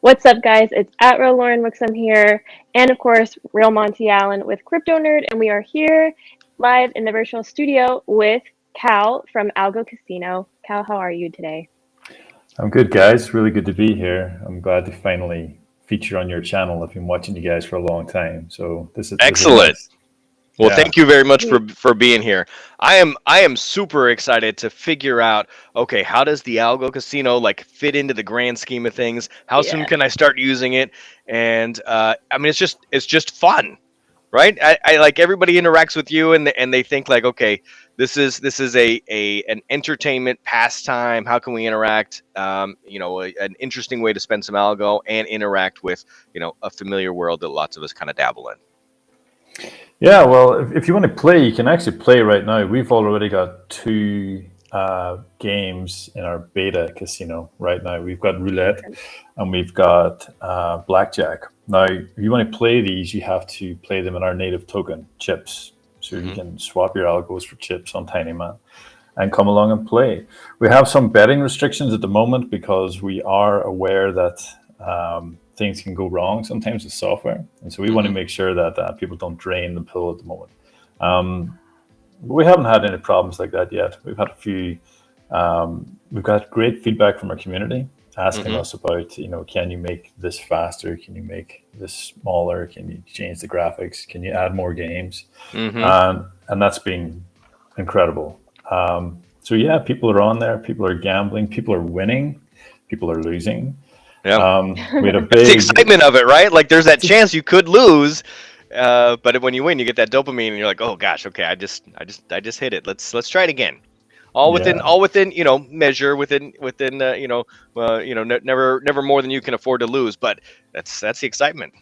What's up, guys? It's at Real Lauren Wixom here, and of course, Real Monty Allen with KryptoNurd, and we are here live in the virtual studio with Cal from AlgoCasino. Cal, how are you today? I'm good, guys. Really good to be here. I'm glad to finally feature on your channel. I've been watching you guys for a long time, so this is Excellent. nice. Well, Yeah. thank you very much Sweet. for being here. I am super excited to figure out, okay, how does the Algo Casino like fit into the grand scheme of things? How soon Yeah. can I start using it? And I mean, it's just fun, right? I like everybody interacts with you and they think like, okay, this is a an entertainment pastime. How can we interact? An interesting way to spend some algo and interact with a familiar world that lots of us kind of dabble in. Yeah, well, if you want to play, you can actually play right now. We've already got two games in our beta casino right now. We've got roulette and we've got blackjack. Now, if you want to play these, you have to play them in our native token, chips. So you can swap your algos for chips on TinyMan and come along and play. We have some betting restrictions at the moment because we are aware that things can go wrong sometimes with software. And so we want to make sure that people don't drain the pool at the moment. But we haven't had any problems like that yet. We've had a few, we've got great feedback from our community asking us about, can you make this faster? Can you make this smaller? Can you change the graphics? Can you add more games? And that's been incredible. So yeah, people are on there. People are gambling. People are winning. People are losing. Yeah. We had a It's the big, excitement of it, right? Like there's that chance you could lose, but when you win, you get that dopamine, and you're like, oh gosh, okay, I just hit it. Let's try it again. All within yeah. measure never more than you can afford to lose. But that's the excitement.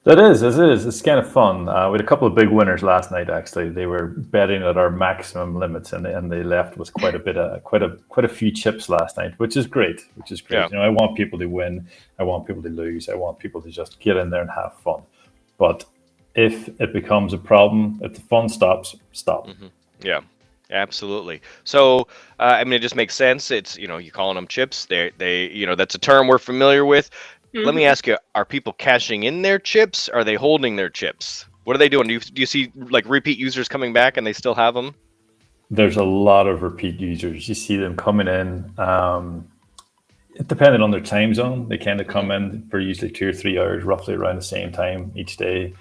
That is, it is. It's kind of fun. We had a couple of big winners last night. Actually, they were betting at our maximum limits, and they left with quite a few chips last night, which is great. Yeah. I want people to win. I want people to lose. I want people to just get in there and have fun. But if it becomes a problem, if the fun stops, stop. Yeah, absolutely. So, I mean, it just makes sense. It's, you calling them chips. That's a term we're familiar with. Let me ask you, are people cashing in their chips? Are they holding their chips? What are they doing? Do you see like repeat users coming back and they still have them? There's a lot of repeat users. You see them coming in. Depending on their time zone, they kind of come in for usually 2 or 3 hours, roughly around the same time each day.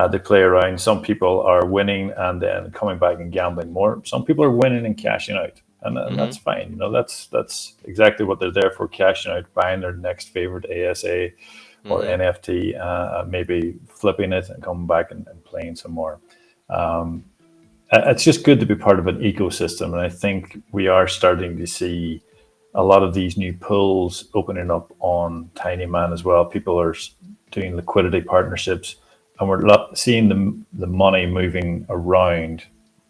They play around. Some people are winning and then coming back and gambling more. Some people are winning and cashing out, and that's fine. That's exactly what they're there for: cashing out, buying their next favorite ASA or NFT, maybe flipping it and coming back and playing some more. It's just good to be part of an ecosystem, and I think we are starting to see a lot of these new pools opening up on TinyMan as well. People are doing liquidity partnerships, and we're seeing the money moving around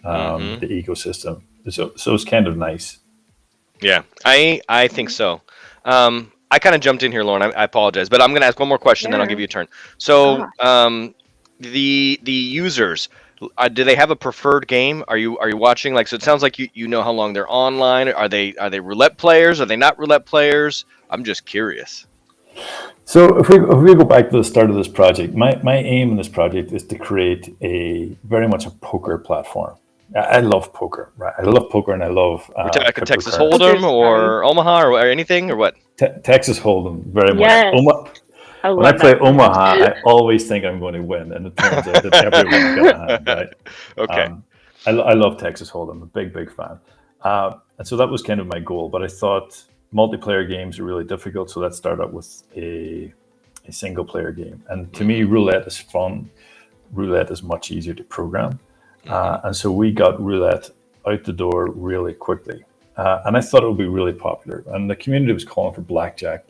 the ecosystem. So it's kind of nice. Yeah, I think so. I kind of jumped in here, Lauren. I apologize, but I'm going to ask one more question, then I'll give you a turn. So, the users, do they have a preferred game? Are you watching? Like, so it sounds like you know how long they're online. Are they roulette players? Are they not roulette players? I'm just curious. So if we go back to the start of this project, my aim in this project is to create very much a poker platform. I love poker, right? I love poker, and I love We're talking Texas cryptocurrency. Hold'em or Omaha or anything or what? Texas Hold'em, very much. Yes. When I play Omaha, I always think I'm going to win, and it turns out that everyone's got a hand, right? Okay. I love Texas Hold'em. I'm a big fan. And so that was kind of my goal, but I thought multiplayer games are really difficult, so let's start out with a single player game. And to me, roulette is fun. Roulette is much easier to program. And so we got roulette out the door really quickly. And I thought it would be really popular. And the community was calling for blackjack.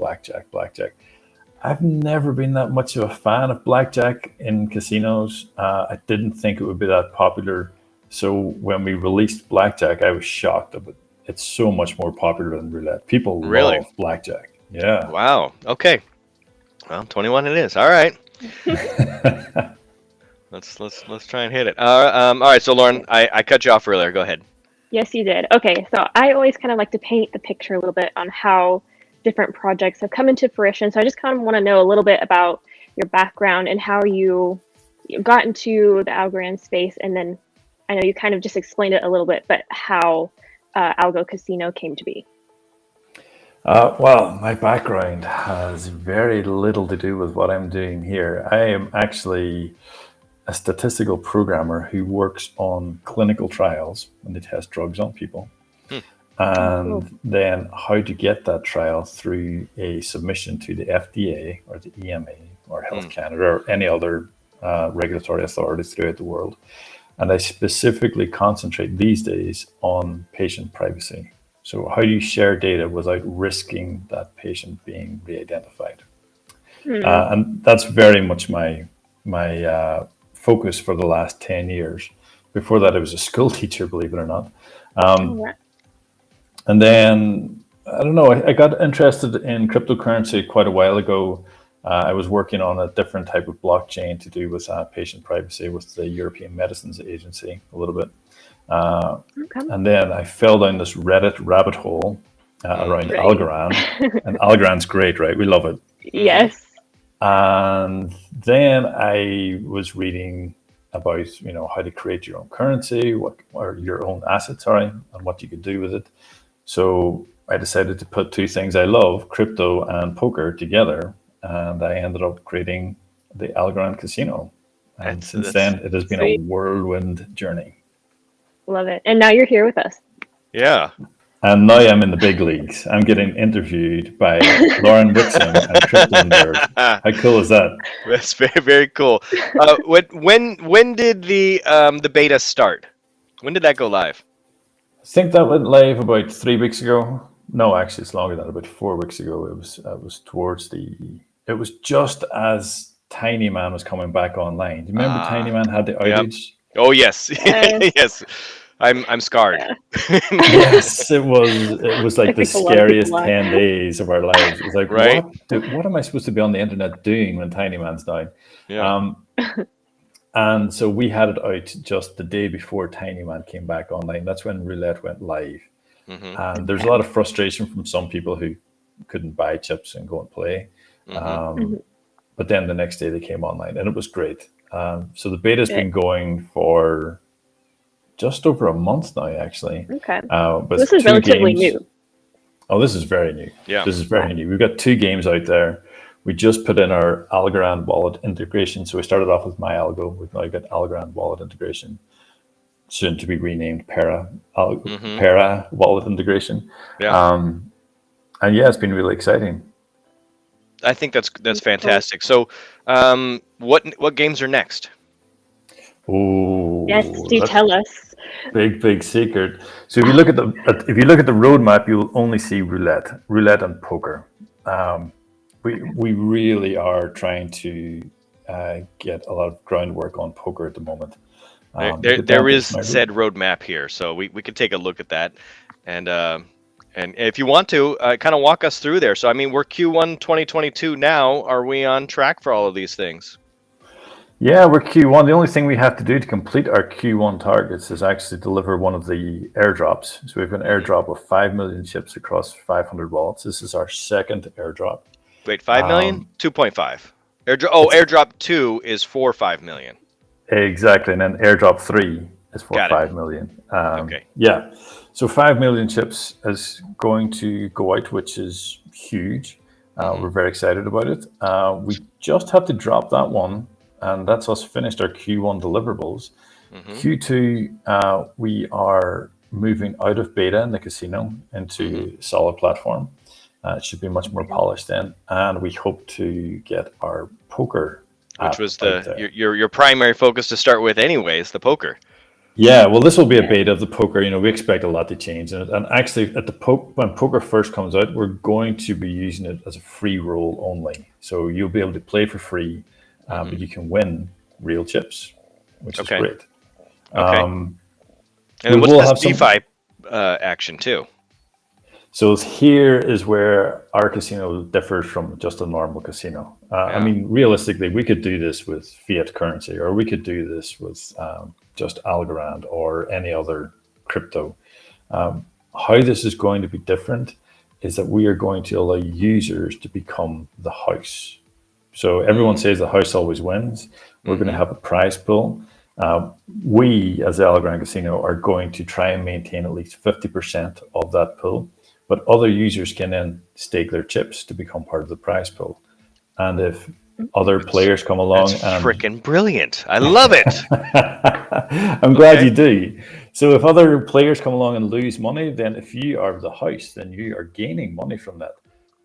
I've never been that much of a fan of blackjack in casinos. I didn't think it would be that popular. So when we released blackjack, I was shocked of it. It's so much more popular than roulette. People love blackjack. Yeah. Wow. Okay. Well, 21 it is. All right. Let's try and hit it. All right. So Lauren, I cut you off earlier. Go ahead. Yes, you did. Okay, so I always kind of like to paint the picture a little bit on how different projects have come into fruition. So I just kind of want to know a little bit about your background and how you got into the Algorand space. And then I know you kind of just explained it a little bit, but how AlgoCasino came to be. Well, my background has very little to do with what I'm doing here. I am actually a statistical programmer who works on clinical trials when they test drugs on people. And then how to get that trial through a submission to the FDA or the EMA or Health Canada or any other regulatory authorities throughout the world. And I specifically concentrate these days on patient privacy. So how do you share data without risking that patient being re-identified? And that's very much my focus for the last 10 years. Before that, I was a school teacher, believe it or not. And then, I don't know, I got interested in cryptocurrency quite a while ago. I was working on a different type of blockchain to do with patient privacy with the European Medicines Agency a little bit. And then I fell down this Reddit rabbit hole around Algorand. And Algorand's great, right? We love it. Yes. And then I was reading about, how to create your own currency, or your own assets, and what you could do with it. So I decided to put two things I love, crypto and poker, together. And I ended up creating the Algorand Casino. And since then, it has been a whirlwind journey. Love it. And now you're here with us. Yeah. And now I'm in the big leagues. I'm getting interviewed by Lauren Whitson and KryptoNurd. How cool is that? That's very, very cool. When did the beta start? When did that go live? I think that went live about 3 weeks ago. No, actually, it's longer than that. About 4 weeks ago. It was just as Tiny Man was coming back online. Do you remember Tiny Man had the outage? Yep. Oh yes, yes. I'm scarred. Yeah. Yes, it was like the scariest 10 days of our lives. It was like, what am I supposed to be on the internet doing when Tiny Man's down? Yeah. And so we had it out just the day before Tiny Man came back online. That's when Roulette went live. And there's a lot of frustration from some people who couldn't buy chips and go and play. But then the next day they came online and it was great. So the beta's been going for just over a month now, actually. Okay. This is relatively new. Oh, this is very new. Yeah. This is very new. We've got 2 games out there. We just put in our Algorand wallet integration. So we started off with MyAlgo. We've now got Algorand wallet integration, soon to be renamed Para wallet integration. Yeah. And yeah, it's been really exciting. I think that's fantastic. So, what games are next? Oh, yes, do tell us. Big secret. So if you look at the roadmap, you'll only see roulette and poker. We really are trying to get a lot of groundwork on poker at the moment. There is said roadmap here, so we could take a look at that, and if you want to kind of walk us through there. So I mean, we're Q1 2022 now. Are we on track for all of these things? Yeah, we're Q1. The only thing we have to do to complete our Q1 targets is actually deliver one of the airdrops. So we have an airdrop of 5 million chips across 500 wallets. This is our second airdrop. Wait, 5 million? 2.5. Airdrop 2 is for 5 million. Exactly, and then airdrop 3 is for 5 million. Okay. Yeah, so 5 million chips is going to go out, which is huge. We're very excited about it. We just have to drop that one, and that's us finished our Q1 deliverables. Q2, we are moving out of beta in the casino into solid platform. It should be much more polished then, and we hope to get our poker, which was your primary focus to start with, anyways, the poker. Yeah, well, this will be a beta of the poker. We expect a lot to change in it, and actually, at when poker first comes out, we're going to be using it as a free roll only. So you'll be able to play for free, but you can win real chips, which is great. Okay. And what's this DeFi action too? So here is where our casino differs from just a normal casino. I mean, realistically, we could do this with fiat currency, or we could do this with just Algorand or any other crypto. How this is going to be different is that we are going to allow users to become the house. So everyone says the house always wins. We're going to have a prize pool. We, as the Algorand Casino, are going to try and maintain at least 50% of that pool, but other users can then stake their chips to become part of the prize pool. And if other players come along, That's freaking brilliant. I love it. I'm glad you do. So if other players come along and lose money, then if you are the house, then you are gaining money from that.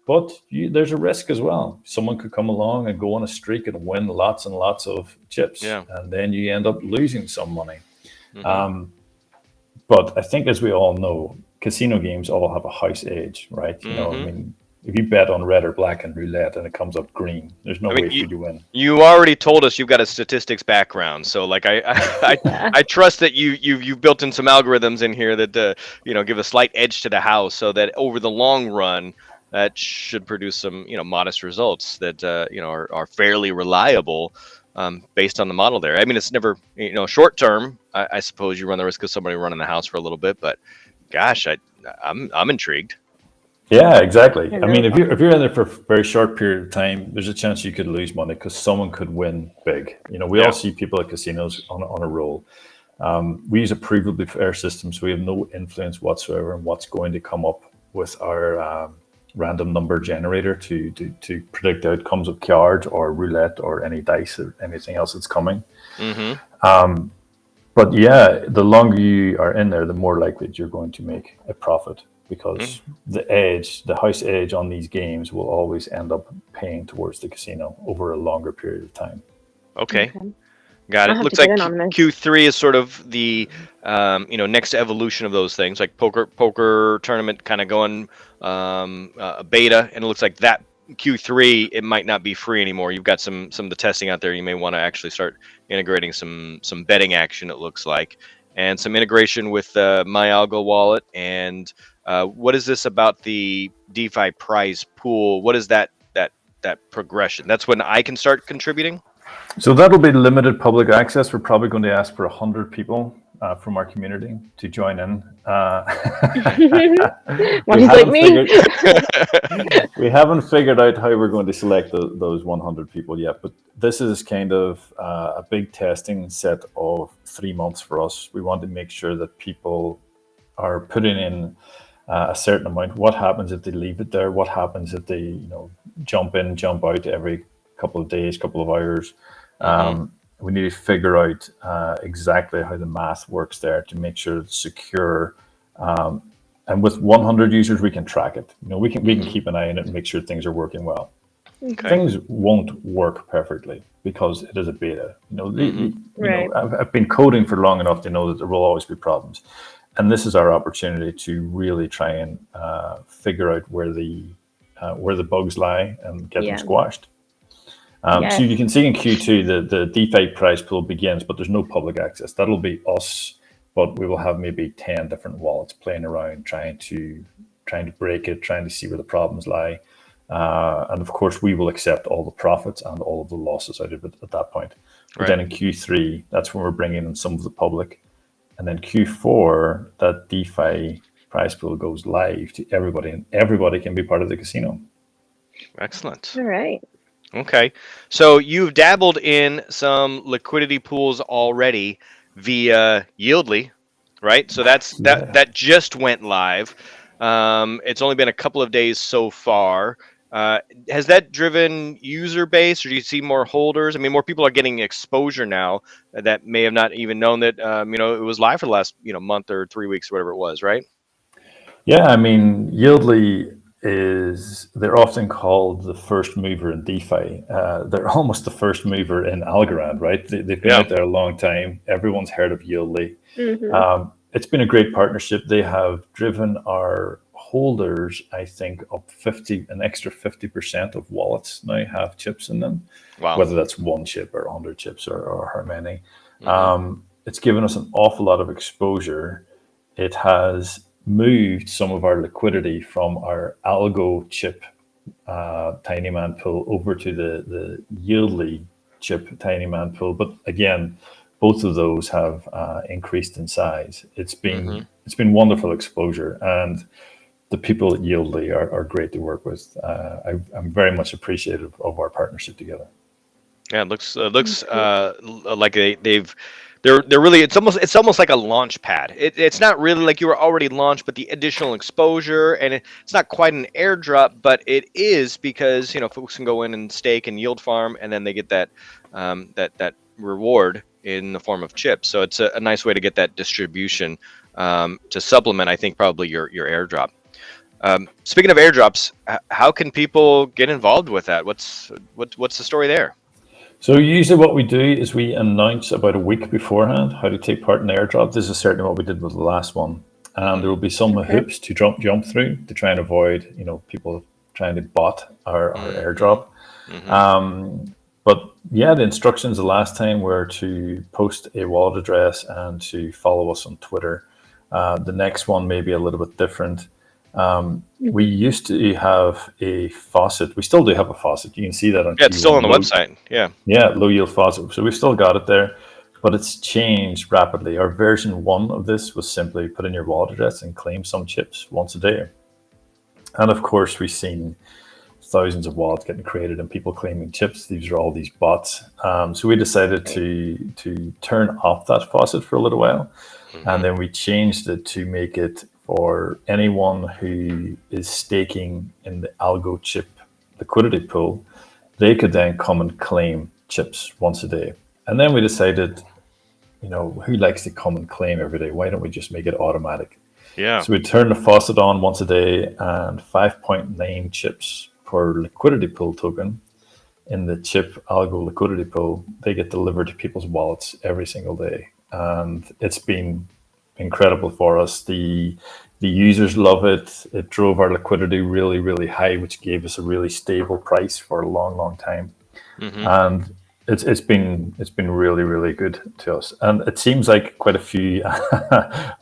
But there's a risk as well. Someone could come along and go on a streak and win lots and lots of chips, and then you end up losing some money. But I think, as we all know, casino games all have a house age, right? You know, I mean, if you bet on red or black and roulette and it comes up green, there's no way for you to win. You already told us you've got a statistics background, so like I trust that you've built in some algorithms in here that give a slight edge to the house, so that over the long run, that should produce some modest results that are fairly reliable based on the model there. I mean, it's never short term. I suppose you run the risk of somebody running the house for a little bit, but gosh, I'm intrigued. Yeah, exactly. I mean, if you're in there for a very short period of time, there's a chance you could lose money because someone could win big. We all see people at casinos on a roll. We use a provably fair system, so we have no influence whatsoever on what's going to come up with our random number generator to predict the outcomes of cards or roulette or any dice or anything else that's coming. But yeah, the longer you are in there, the more likely that you're going to make a profit, because the house edge on these games will always end up paying towards the casino over a longer period of time. Okay. Got it. Looks like Q3 is sort of the next evolution of those things, like poker tournament kind of going beta, and it looks like that Q3 it might not be free anymore. You've got some of the testing out there. You may want to actually start integrating some betting action. It looks like, and some integration with my ALGO wallet. And what is this about the DeFi prize pool? What is that progression? That's when I can start contributing. So that'll be limited public access. We're probably going to ask for 100 people from our community to join in. We haven't figured out how we're going to select those 100 people yet, but this is kind of a big testing set of 3 months for us. We want to make sure that people are putting in a certain amount. What happens if they leave it there? What happens if they jump in, jump out every couple of days, couple of hours? We need to figure out exactly how the math works there to make sure it's secure. And with 100 users, we can track it. We can keep an eye on it and make sure things are working well. Okay. Things won't work perfectly because it is a beta. I've been coding for long enough to know that there will always be problems, and this is our opportunity to really try and figure out where the bugs lie and get them squashed. So you can see in Q2 the DeFi prize pool begins, but there's no public access. That'll be us, but we will have maybe 10 different wallets playing around, trying to break it, trying to see where the problems lie. And of course, we will accept all the profits and all of the losses out of it at that point. But then in Q3, that's when we're bringing in some of the public. And then Q4, that DeFi prize pool goes live to everybody, and everybody can be part of the casino. Excellent. All right. Okay, so you've dabbled in some liquidity pools already via YLDY, right? So that just went live. It's only been a couple of days so far. Has that driven user base, or do you see more holders? I mean, more people are getting exposure now that may have not even known that it was live for the last month or 3 weeks, or whatever it was, right? Yeah, I mean, YLDY they're often called the first mover in DeFi. They're almost the first mover in Algorand, right? They've been out there a long time. Everyone's heard of YLDY. It's been a great partnership. They have driven our holders, I think, up an extra 50% of wallets now have chips in them. Wow. Whether that's one chip or 100 chips or how many. It's given us an awful lot of exposure. It has moved some of our liquidity from our ALGO chip tiny man pool over to the YLDY chip tiny man pool. But again, both of those have increased in size. It's been wonderful exposure, and the people at YLDY are great to work with. I'm very much appreciative of our partnership together. Yeah, it looks like they're really it's almost like a launch pad. It's not really like you were already launched, but the additional exposure, and it's not quite an airdrop, but it is because folks can go in and stake and yield farm, and then they get that that reward in the form of chips. So it's a nice way to get that distribution to supplement, I think, probably your airdrop. Speaking of airdrops, how can people get involved with that? What's the story there? So usually what we do is we announce about a week beforehand how to take part in the airdrop. This is certainly what we did with the last one. And there will be some hoops to jump through to try and avoid, people trying to bot our airdrop. But yeah, the instructions the last time were to post a wallet address and to follow us on Twitter. The next one may be a little bit different. We used to have a faucet. We still do have a faucet. You can see that on it's still on the website. Yeah, low yield faucet. So we've still got it there, but it's changed rapidly. Our version 1 of this was simply put in your wallet address and claim some chips once a day. And of course, we've seen thousands of wallets getting created and people claiming chips. These are all these bots. So we decided to turn off that faucet for a little while, and then we changed it to make it for anyone who is staking in the ALGO chip liquidity pool. They could then come and claim chips once a day. And then we decided, who likes to come and claim every day? Why don't we just make it automatic? Yeah. So we turn the faucet on once a day, and 5.9 chips per liquidity pool token in the chip ALGO liquidity pool, they get delivered to people's wallets every single day. And it's been incredible for us. The users love it. It drove our liquidity really, really high, which gave us a really stable price for a long, long time. And it's been really, really good to us. And it seems like quite a few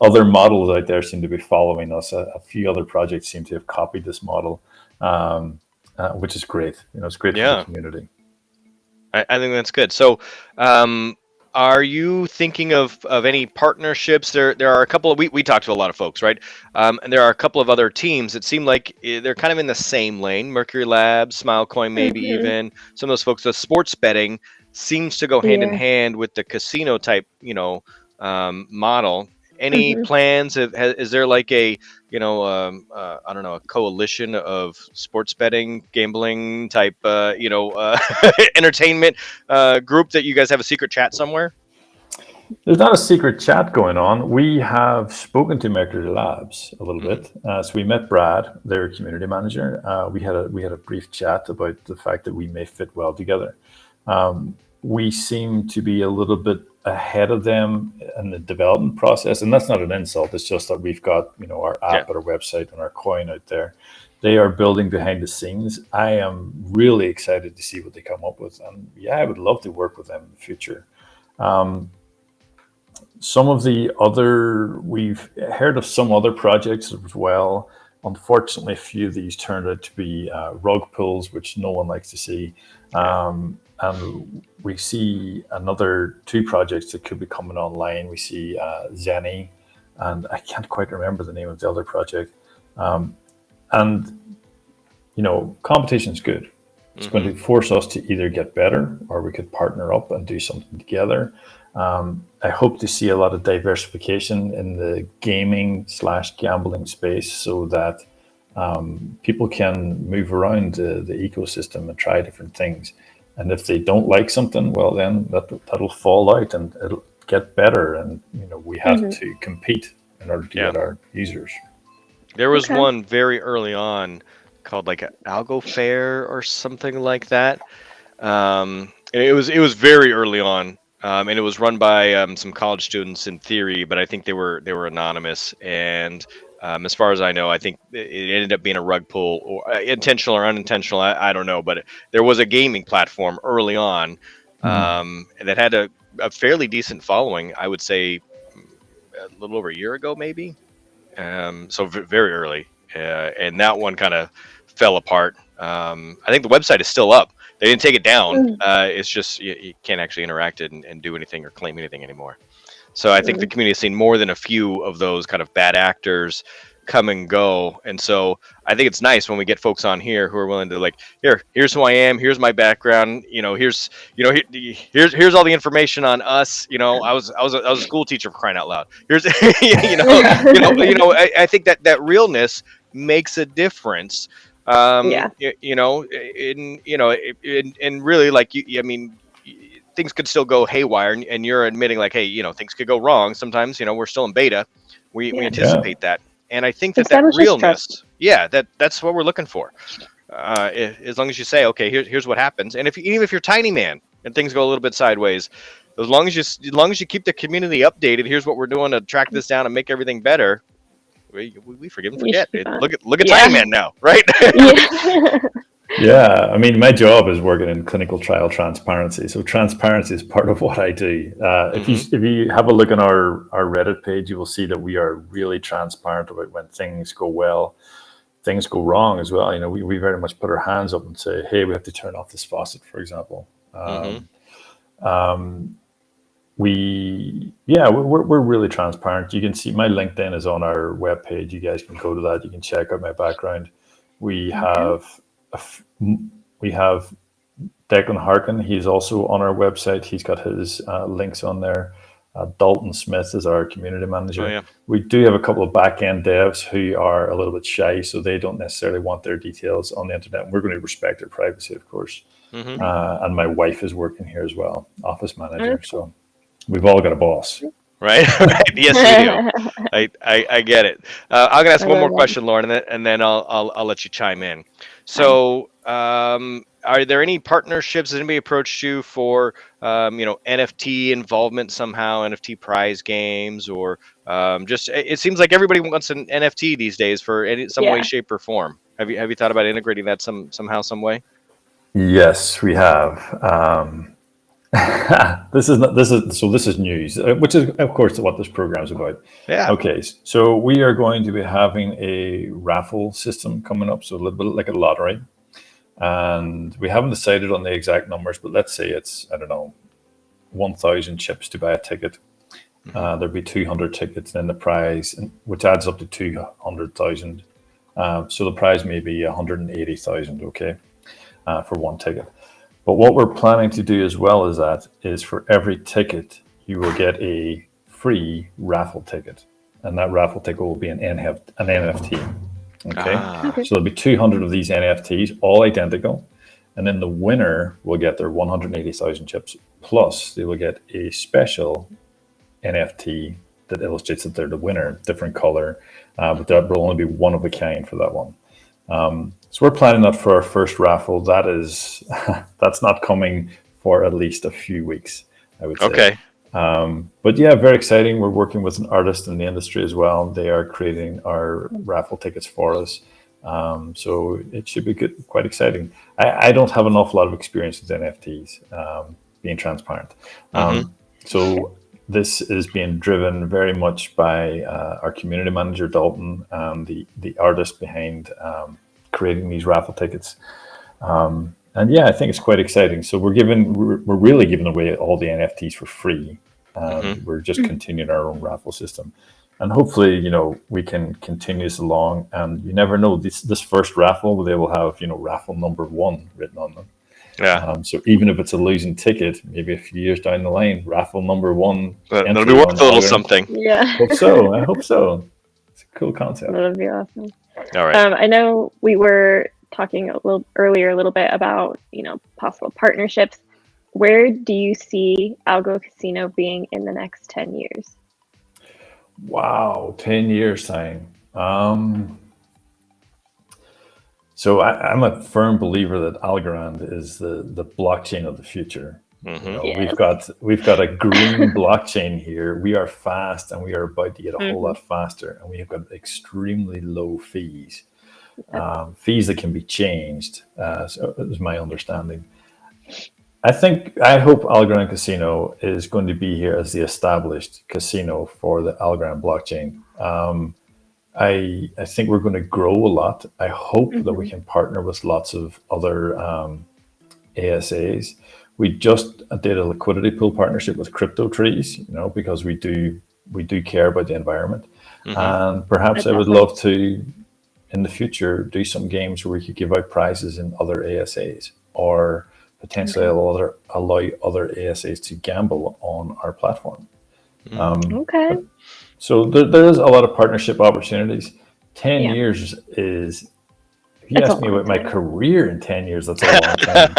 other models out there seem to be following us. A few other projects seem to have copied this model, which is great. It's great for the community. I think that's good. So, are you thinking of any partnerships? There are a couple of we talked to a lot of folks, right? And there are a couple of other teams that seem like they're kind of in the same lane. Mercury Labs, Smilecoin, maybe even some of those folks. The sports betting seems to go hand in hand with the casino type, model. Any plans? Is there like a I don't know, a coalition of sports betting, gambling type, entertainment group that you guys have a secret chat somewhere? There's not a secret chat going on. We have spoken to Mercury Labs a little bit. So we met Brad, their community manager. We had a brief chat about the fact that we may fit well together. We seem to be a little bit ahead of them in the development process, and that's not an insult. It's just that we've got our app at our website and our coin out there. They are building behind the scenes. I am really excited to see what they come up with, and I would love to work with them in the future. Some of the other, we've heard of some other projects as well. Unfortunately, a few of these turned out to be rug pulls, which no one likes to see. And we see another 2 projects that could be coming online. We see Zenny, and I can't quite remember the name of the other project. And competition is good. It's going to force us to either get better, or we could partner up and do something together. I hope to see a lot of diversification in the gaming/gambling space, so that people can move around the ecosystem and try different things. And if they don't like something, well, then that'll fall out and it'll get better. And we have to compete in order to get our users. There was one very early on called like Algo Fair or something like that. And it was very early on, and it was run by some college students in theory, but I think they were anonymous. And as far as I know, I think it ended up being a rug pull, or intentional or unintentional. I don't know, but there was a gaming platform early on that had a fairly decent following. I would say a little over a year ago, maybe. So very early, and that one kind of fell apart. I think the website is still up. They didn't take it down. It's just you can't actually interact it and do anything or claim anything anymore. So I think the community has seen more than a few of those kind of bad actors come and go. And so I think it's nice when we get folks on here who are willing to like, here's who I am, here's my background, here's here's all the information on us. I was a school teacher, for crying out loud. Here's I think that realness makes a difference. Yeah. And really, like, I mean, things could still go haywire, and you're admitting like, hey, things could go wrong sometimes. We're still in beta. We Yeah. anticipate that, and I think that Establishes realness, trust. that's what we're looking for. As long as you say, okay, here's what happens, and even if you're tiny, man, and things go a little bit sideways, as long as you keep the community updated, here's what we're doing to track this down and make everything better. We forgive and You should forget. be fine. Look at Yeah. Tiny Man now, right? Yeah. Yeah, I mean, my job is working in clinical trial transparency. So transparency is part of what I do. If you have a look on our Reddit page, you will see that we are really transparent about when things go well, things go wrong as well. We very much put our hands up and say, hey, we have to turn off this faucet, for example. We're really transparent. You can see my LinkedIn is on our webpage. You guys can go to that. You can check out my background. We have Declan Harkin. He's also on our website. He's got his links on there. Dalton Smith is our community manager. Oh, yeah. We do have a couple of back-end devs who are a little bit shy, so they don't necessarily want their details on the internet. And we're going to respect their privacy, of course. And my wife is working here as well, office manager. So we've all got a boss. Right? Yes, we do. I get it. I'm gonna ask one more question, Lauren, and then I'll let you chime in. So, are there any partnerships? Has anybody approached you for NFT involvement somehow, NFT prize games, or just it seems like everybody wants an NFT these days for some way, shape, or form. Have you thought about integrating that somehow, some way? Yes, we have. This is news, which is of course what this program is about. Yeah. Okay, so we are going to be having a raffle system coming up, so a little bit like a lottery, and we haven't decided on the exact numbers, but let's say it's 1,000 chips to buy a ticket. There'd be 200 tickets in the prize, which adds up to 200,000. So the prize may be 180,000. Okay, for one ticket. But what we're planning to do as well is for every ticket, you will get a free raffle ticket. And that raffle ticket will be an NFT. Okay. So there'll be 200 of these NFTs, all identical. And then the winner will get their 180,000 chips. Plus, they will get a special NFT that illustrates that they're the winner, different color. But that will only be one of a kind for that one. So we're planning that for our first raffle. That's not coming for at least a few weeks, I would say. Okay. But yeah, very exciting. We're working with an artist in the industry as well. They are creating our raffle tickets for us. So it should be good, quite exciting. I don't have an awful lot of experience with NFTs, being transparent. So this is being driven very much by our community manager, Dalton, and the artist behind creating these raffle tickets. And yeah, I think it's quite exciting. So we're really giving away all the NFTs for free. We're just continuing our own raffle system. And hopefully, we can continue this along. And you never know, this first raffle, they will have, raffle number 1 written on them. Yeah. So even if it's a losing ticket, maybe a few years down the line, raffle number 1. That'll be worth a little something. Yeah. I hope so. It's a cool concept. That would be awesome. All right. I know we were talking a little bit about, possible partnerships. Where do you see AlgoCasino being in the next 10 years? Wow, 10 years time. So I'm a firm believer that Algorand is the blockchain of the future. Yes. We've got a green blockchain here. We are fast, and we are about to get a whole lot faster, and we have got extremely low fees. Fees that can be changed. So that is my understanding. I hope Algorand Casino is going to be here as the established casino for the Algorand blockchain. I think we're going to grow a lot. I hope that we can partner with lots of other ASAs. We just did a liquidity pool partnership with CryptoTrees, because we do we do care about the environment. Mm-hmm. And perhaps That's I would awesome. love to, in the future, do some games where we could give out prizes in other ASAs, or potentially allow other ASAs to gamble on our platform. Okay. So there is a lot of partnership opportunities. 10 Yeah. years is, if you That's a ask me long about my time. career in 10 years, that's a long time.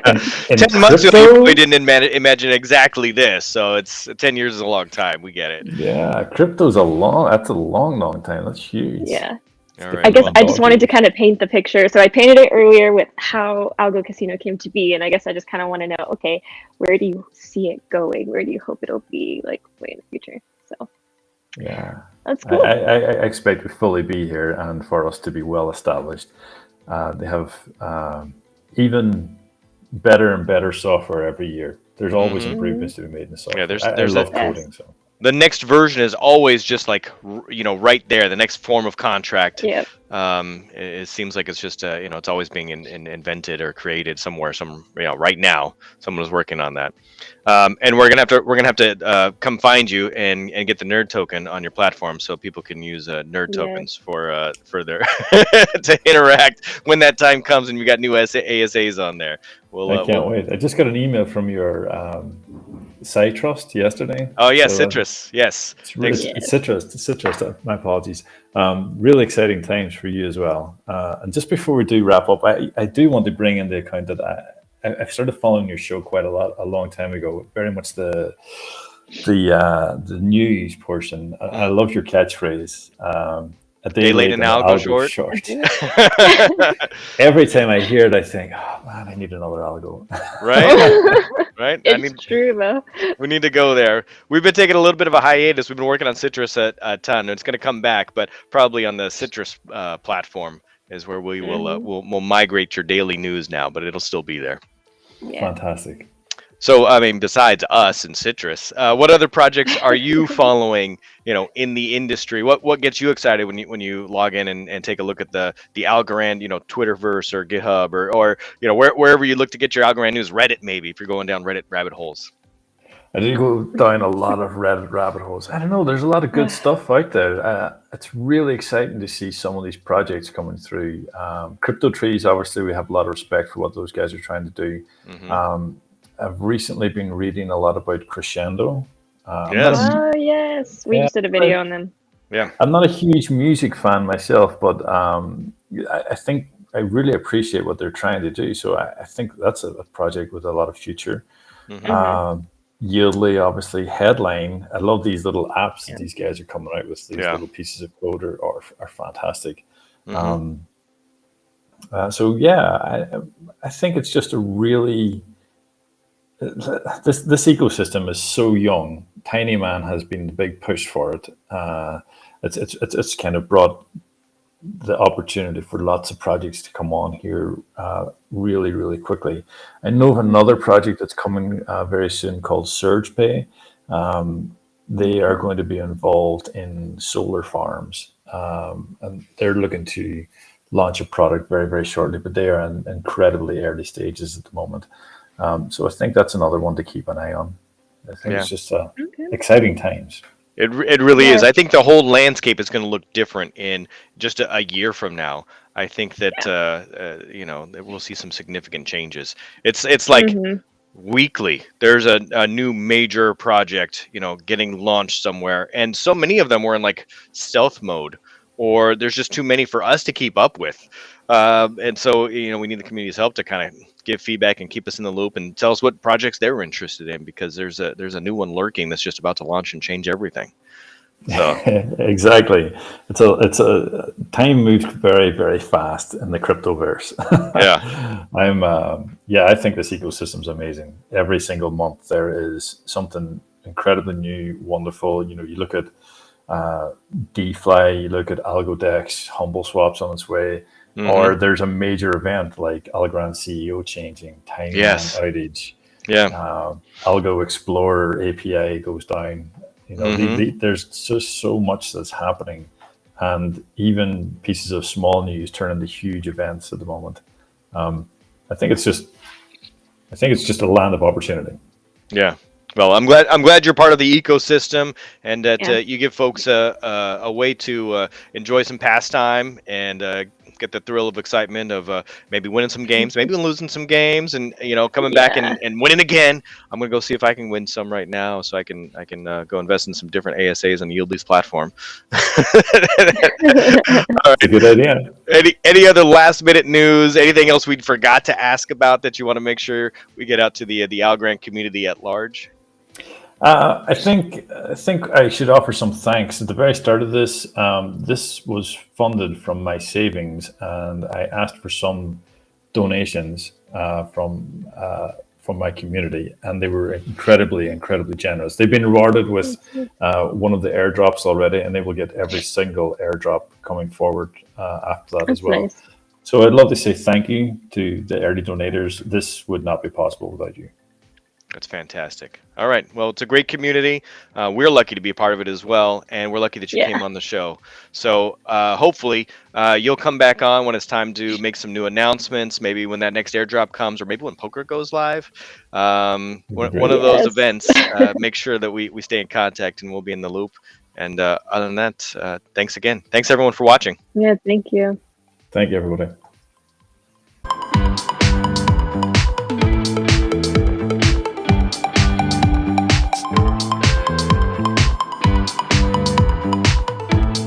And in 10 months ago, crypto, we didn't imagine exactly this. So it's 10 years is a long time. We get it. yeah, that's a long time. That's huge. Yeah. All It's right. I guess Well, I just wanted to kind of paint the picture. So I painted it earlier with how AlgoCasino came to be, and I guess I just kind of want to know, okay, where do you see it going? Where do you hope it'll be, like, way in the future? So Yeah. that's cool. I expect to fully be here and for us to be well established. They have even better and better software every year. There's always improvements to be made in the software. there's I love Yes. coding, so. the next version is always just like right there, the next form of contract. Yep. It seems like it's just it's always being invented or created somewhere, right now someone is working on that. And we're gonna have to come find you and get the nerd token on your platform so people can use nerd Yes. tokens for their to interact when that time comes and we got new ASAs on there. I can't wait. I just got an email from your Trust yesterday. Oh yeah, So, Citrus. Yes. it's really Yes. Citrus. My apologies. Really exciting times for you as well. And just before we do wrap up, I do want to bring in the account that I started following your show quite a long time ago. Very much the news portion. I love your catchphrase. A day late, an and algo algo short. Every time I hear it, I think, oh man, I need another algo. Right? Right? It's true though. We need to go there. We've been taking a little bit of a hiatus. We've been working on Citrus a ton. It's going to come back, but probably on the Citrus platform is where we will we'll migrate your daily news now, but it'll still be there. Yeah. Fantastic. So, I mean, besides us and Citrus, what other projects are you following? In the industry, what gets you excited when you log in and take a look at the Algorand, Twitterverse or GitHub or wherever you look to get your Algorand news, Reddit maybe if you're going down Reddit rabbit holes. I did go down a lot of Reddit rabbit holes. I don't know. There's a lot of good stuff out there. It's really exciting to see some of these projects coming through. Crypto Trees, obviously, we have a lot of respect for what those guys are trying to do. I've recently been reading a lot about Crescendo. Yes. We just did a video on them. Yeah. I'm not a huge music fan myself, but I think I really appreciate what they're trying to do. So I think that's a project with a lot of future. YLDY, obviously, Headline. I love these little apps that these guys are coming out with. These little pieces of code are fantastic. So yeah, I think it's just a really this ecosystem is so young. Tiny Man has been the big push for it. It's kind of brought the opportunity for lots of projects to come on here really, really quickly. I know of another project that's coming very soon called SurgePay. They are going to be involved in solar farms, and they're looking to launch a product very, very shortly, but they are in incredibly early stages at the moment. So I think that's another one to keep an eye on. I think it's just exciting times. It really is. I think the whole landscape is going to look different in just a year from now. I think that that we'll see some significant changes. It's like weekly there's a new major project getting launched somewhere, and so many of them were in like stealth mode, or there's just too many for us to keep up with. And so we need the community's help to kind of give feedback and keep us in the loop and tell us what projects they're interested in, because there's a new one lurking that's just about to launch and change everything. So exactly, it's a time moves very, very fast in the cryptoverse. I think this ecosystem's amazing. Every single month there is something incredibly new, wonderful. You look at DeFi, you look at AlgoDex, Humble Swap's on its way. Or there's a major event like Algorand CEO changing, Tiny Man outage, Algo Explorer API goes down. There's just so much that's happening, and even pieces of small news turn into huge events at the moment. I think it's just a land of opportunity. Yeah. Well, I'm glad you're part of the ecosystem, and that Yeah. you give folks a way to enjoy some pastime and get the thrill of excitement of maybe winning some games, maybe losing some games, and coming back Yeah. and winning again. I'm gonna go see if I can win some right now, so I can go invest in some different ASAs on YLDY's platform. All It's a right. good idea. Any other last minute news? Anything else we forgot to ask about that you want to make sure we get out to the Algorand community at large? I think I should offer some thanks at the very start of this. This was funded from my savings, and I asked for some donations from my community, and they were incredibly generous. They've been rewarded with one of the airdrops already, and they will get every single airdrop coming forward after that as That's well. nice. So I'd love to say thank you to the early donators. This would not be possible without you. That's fantastic. All right. Well, it's a great community. We're lucky to be a part of it as well, and we're lucky that you came Yeah. on the show. So hopefully you'll come back on when it's time to make some new announcements. Maybe when that next airdrop comes, or maybe when poker goes live. That'd be One great. of those Yes. events. Make sure that we stay in contact, and we'll be in the loop. And other than that, thanks again. Thanks everyone for watching. Yeah. Thank you. Thank you, everybody.